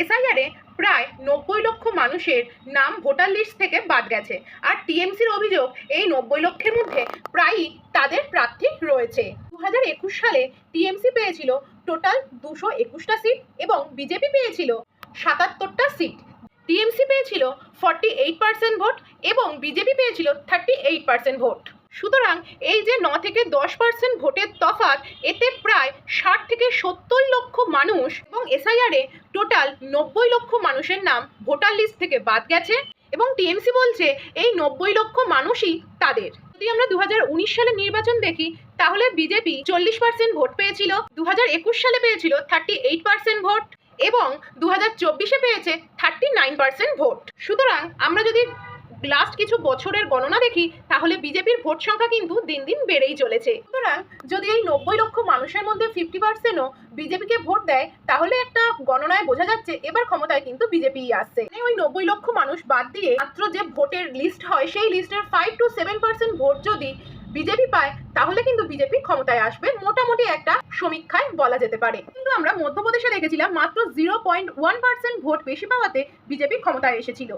এসআইআরে প্রায় ৯০ লক্ষ মানুষের নাম ভোটার লিস্ট থেকে বাদ গেছে। আর টিএমসির অভিযোগ এই ৯০ লক্ষের মধ্যে প্রায়ই তাদের প্রার্থী রয়েছে। 2021 সালে টিএমসি পেয়েছিল টোটাল 221টা সিট এবং বিজেপি পেয়েছিল 77টা সিট। টিএমসি পেয়েছিল 48% ভোট এবং বিজেপি পেয়েছিল 38% ভোট। সুতরাং এই যে 9 থেকে 10% ভোটের তফাৎ, এতে প্রায় 60 থেকে 70 লক্ষ মানুষ এবং এসআইআরে টোটাল 90 লক্ষ মানুষের নাম ভোটার লিস্ট থেকে বাদ গেছে এবং টিএমসি বলছে এই 90 লক্ষ মানুষই তাদের। যদি আমরা 2019 সালে নির্বাচন দেখি তাহলে বিজেপি 40% ভোট পেয়েছিল, 2021 সালে পেয়েছিল 38% ভোট এবং 2024-এ পেয়েছে 39% ভোট। সুতরাং আমরা যদি লাস্ট কিছু বছরের গণনা দেখি তাহলে বিজেপির ভোট সংখ্যা কিন্তু দিন দিন বেড়েই চলেছে। সুতরাং যদি এই 90 লক্ষ মানুষের মধ্যে 50%ও বিজেপিকে ভোট দেয় তাহলে একটা গণনায় বোঝা যাচ্ছে এবার ক্ষমতায় কিন্তু বিজেপিই আসছে। ওই 90 লক্ষ মানুষ বাদ দিয়ে মাত্র যে ভোটের লিস্ট হয় সেই লিস্টের 5 to 7% ভোট যদি বিজেপি পায় তাহলে কিন্তু বিজেপি ক্ষমতায় আসবে, মোটামুটি একটা সমীক্ষায় বলা যেতে পারে। কিন্তু আমরা মধ্যপ্রদেশে দেখেছিলাম মাত্র 0.1% ভোট বেশি পাওয়াতে বিজেপি ক্ষমতায় এসেছিল।